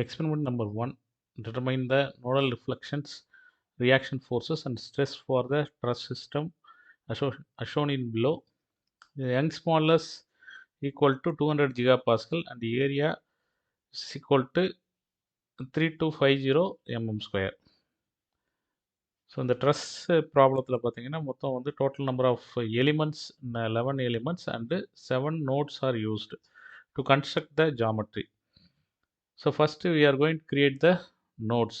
Experiment number 1. Determine the nodal reflections, reaction forces and stress for the truss system as shown in below. The Young's modulus equal to 200 gigapascal and the area is equal to 3250 mm square. So in the truss ப்ராப்ளத்தில் பார்த்தீங்கன்னா மொத்தம் வந்து total number of elements 11 elements and 7 nodes are used to construct the geometry. So first we are going to create the nodes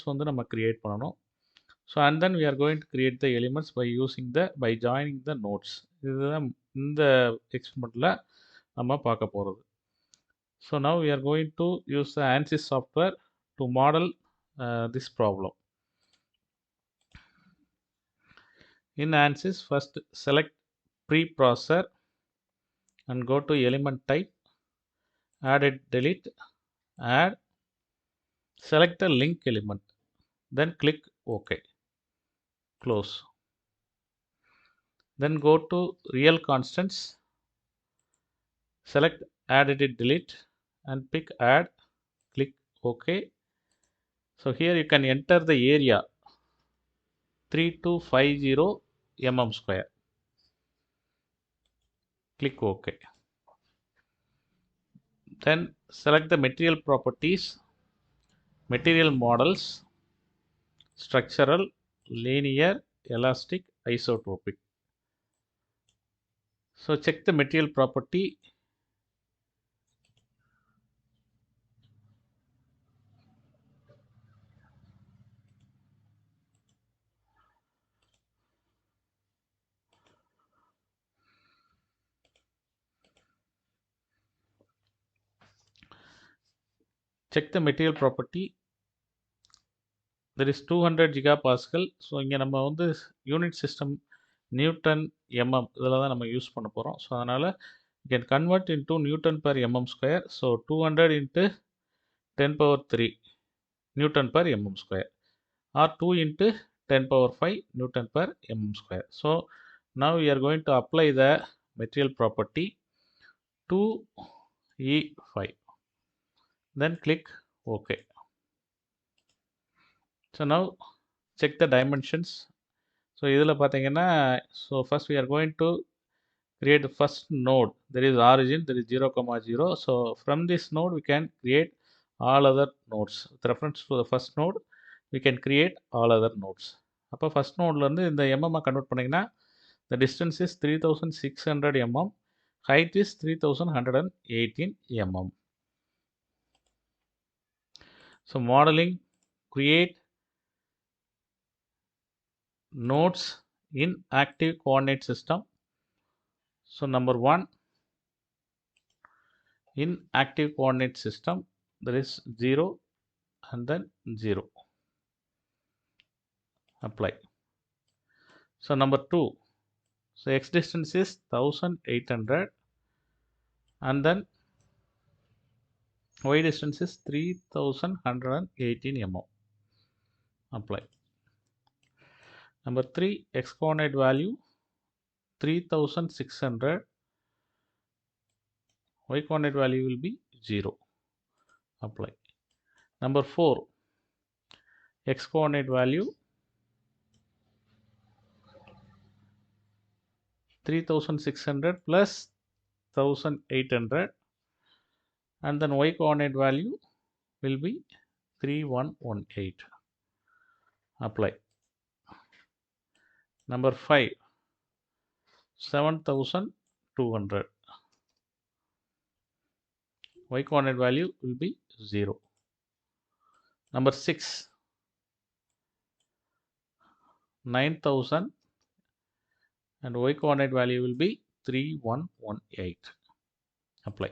வந்து நம்ம create பண்ணணும். So and then we are going to create the elements by joining the nodes. இதுதான் இந்த எக்ஸ்பெரிமெண்ட்டில் நம்ம பார்க்க போகிறது. So now we are going to use the ANSYS software to model this problem. In ANSYS, first select preprocessor and go to element type, add it, delete, add, select the link element, then click OK, close. Then go to real constants, select add, edit, delete and pick add, click OK. So here you can enter the area 3250 mm square. Click OK. Then select the material properties, material models, structural, linear, elastic, isotropic. So check the material property. Check the material property. There is 200 gigapascal. So இங்கே நம்ம வந்து unit system Newton mm இதில் தான் நம்ம use பண்ண போகிறோம். So அதனால் you can convert into Newton per mm square. So 200 into 10 power 3 Newton per mm square or 2 into 10 power 5 Newton per mm square. So now we are going to apply the material property 2E5. Then click OK. So now check the dimensions. So இதில் பார்த்தீங்கன்னா so first we are going to create the first node. There is origin, there is 0, 0. So from this node we can create all other nodes. With reference to the first node we can create all other nodes. அப்போ first nodeலேருந்து இந்த mm convert பண்ணிங்கன்னா the distance is 3600 mm, height is 3118 mm. So modeling, create nodes in active coordinate system. So number 1, in active coordinate system there is 0 and then 0. Apply. So number 2, so x distance is 1800 and then y distance is 3118 mm. Apply. Number 3, x coordinate value 3600, y coordinate value will be 0. Apply. Number 4, x coordinate value 3600 plus 1800 and then y coordinate value will be 3118. Apply. Number 5, 7200. Y coordinate value will be 0. Number 6, 9000 and y coordinate value will be 3118. Apply.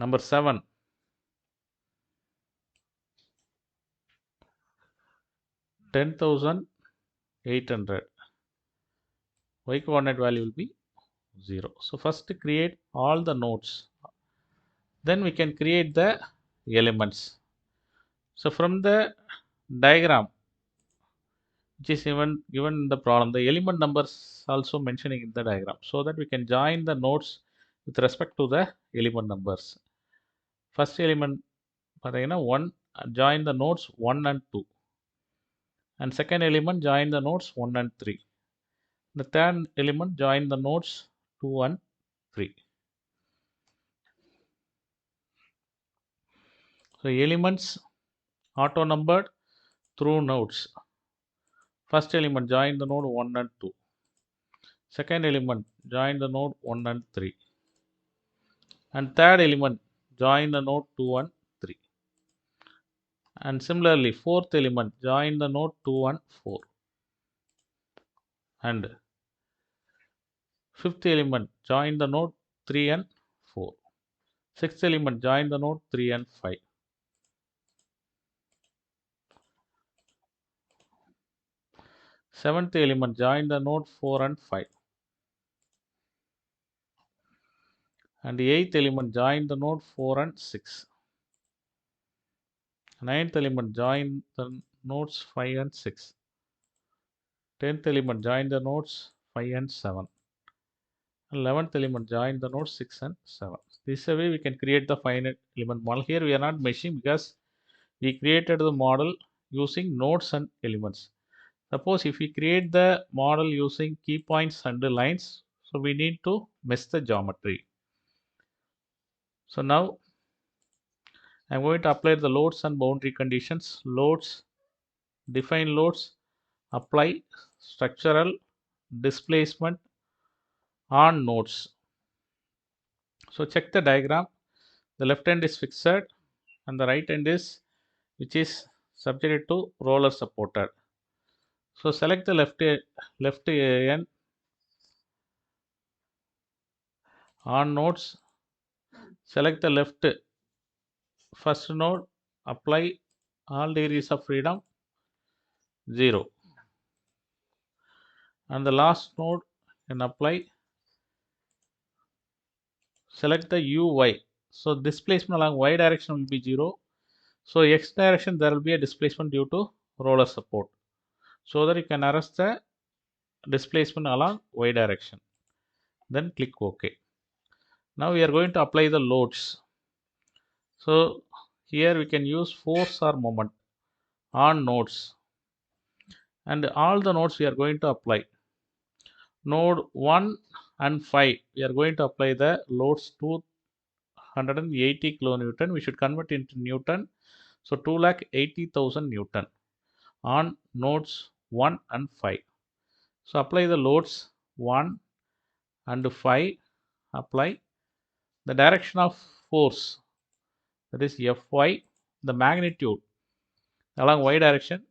Number 7, 10,800. Y coordinate value will be 0. So first create all the nodes. Then we can create the elements. So from the diagram which is even given in the problem, the element numbers also mentioning in the diagram, so that we can join the nodes with respect to the element numbers. First element பார்த்தீங்கன்னா 1 join the nodes 1 and 2, and second element join the nodes 1 and 3. The third element join the nodes 2 and 3. So elements auto numbered through nodes. First element join the node 1 and 2. Second element join the node 1 and 3. And third element join the node 2 and 3. And similarly, fourth element join the node 2 and 4. And fifth element join the node 3 and 4. Sixth element join the node 3 and 5. Seventh element join the node 4 and 5. And the eighth element join the node 4 and 6. Ninth element join the nodes 5 and 6. 10th element join the nodes 5 and 7. 11th element join the nodes 6 and 7. This is a way we can create the finite element model. Here we are not meshing because we created the model using nodes and elements. Suppose if we create the model using key points and the lines, so we need to mesh the geometry. So now I'm going to apply the loads and boundary conditions. Loads, define loads, apply structural displacement on nodes. So check the diagram. The left end is fixed and the right end is which is subjected to roller supported. So select the left end on nodes. Select the left first node. Apply all degrees of freedom 0. And the last node can apply. Select the uy. So displacement along y direction will be 0. So x direction there will be a displacement due to roller support. So that you can arrest the displacement along y direction. Then click OK. Now we are going to apply the loads. So here we can use force or moment on nodes. And all the nodes we are going to apply. Node 1 and 5 we are going to apply the loads 280 kilonewton. We should convert into Newton. So 2,80,000 Newton on nodes 1 and 5. So apply the loads 1 and 5. Apply the direction of force, that is Fy, the magnitude along y direction,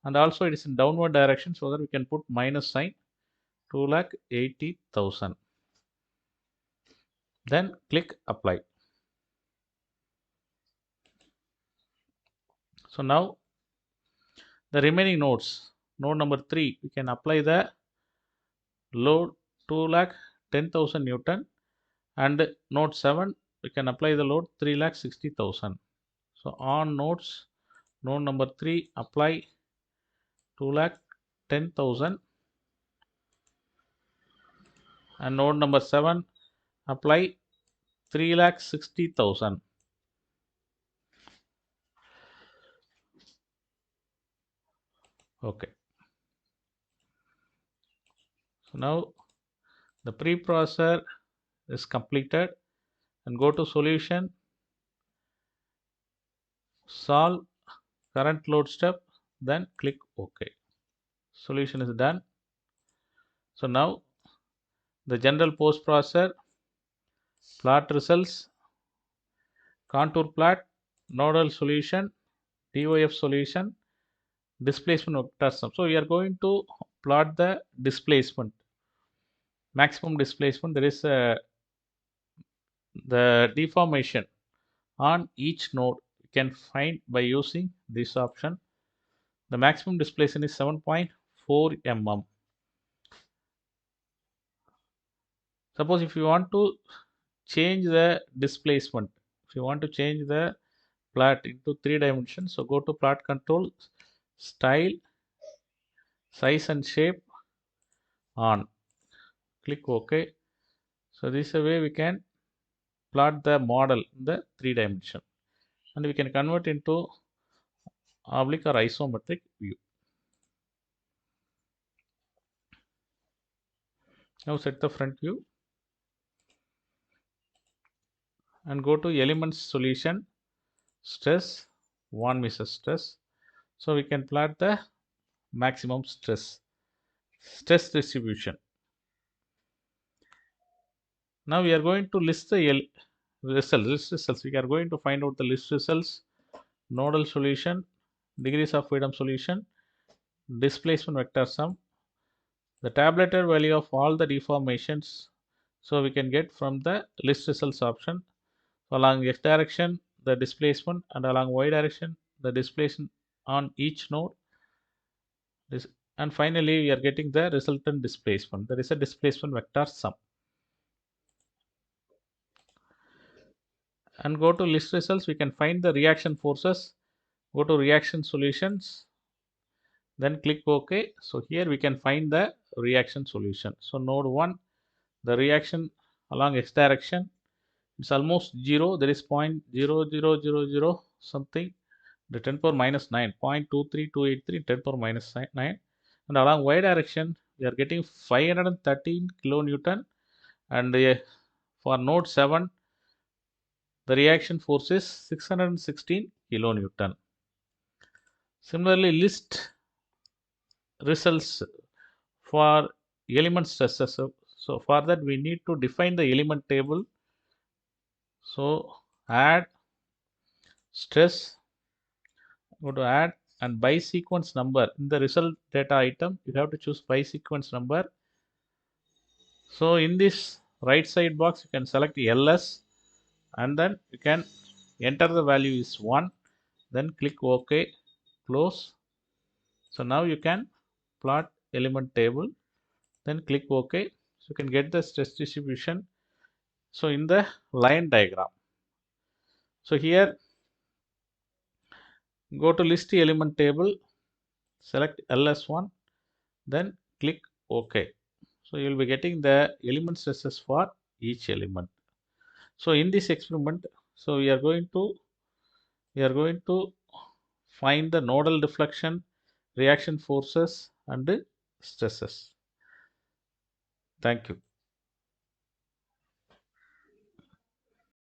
and also it is in downward direction, so that we can put minus sign, 2,80,000. Then click apply. So now the remaining nodes, node number 3, we can apply the load 2,10,000 Newton, and node 7 we can apply the load 3,60,000. So on nodes, node number 3 apply 2,10,000, and node number 7 apply 3,60,000. Okay. So now the preprocessor is completed, and go to solution, solve current load step, then click OK. Solution is done. So now the general post processor, plot results, contour plot, nodal solution, DOF solution, displacement vector sum. So we are going to plot the displacement, maximum displacement. There is the deformation on each node you can find by using this option. The maximum displacement is 7.4 mm. Suppose if you want to change the displacement, if you want to change the plot into 3 dimensions, so go to plot control, style, size and shape, on, click OK. So this is a way we can plot the model in the 3 dimension. and we can convert into oblique or isometric view. Now set the front view and go to elements solution, stress, von Mises stress. So we can plot the maximum stress distribution. Now we are going to list the results. We are going to find out the list results, nodal solution, degrees of freedom solution, displacement vector sum, the tabulated value of all the deformations. So we can get from the list results option. So along x direction the displacement, and along y direction the displacement on each node. And finally we are getting the resultant displacement. There is a displacement vector sum. And go to list results, we can find the reaction forces. Go to reaction solutions, then click OK. So here we can find the reaction solution. So node 1, the reaction along x direction, it's almost 0. There is 0.0000 something, the 10 power minus 9, 0.23283, 10 power minus 9. And along y direction we are getting 513 kilonewton, and for node 7 the reaction force is 616 kilonewton. Similarly, list results for element stresses. So for that we need to define the element table. So add stress, go to add, and by sequence number. In the result data item you have to choose by sequence number. So in this right side box you can select LS, and then you can enter the value is 1, then click OK, close. So now you can plot element table, then click OK. So you can get the stress distribution. So in the line diagram, so here go to list element table, select LS1, then click OK. So you will be getting the element stresses for each element. So in this experiment, so we are going to find the nodal deflection, reaction forces, and stresses. Thank you.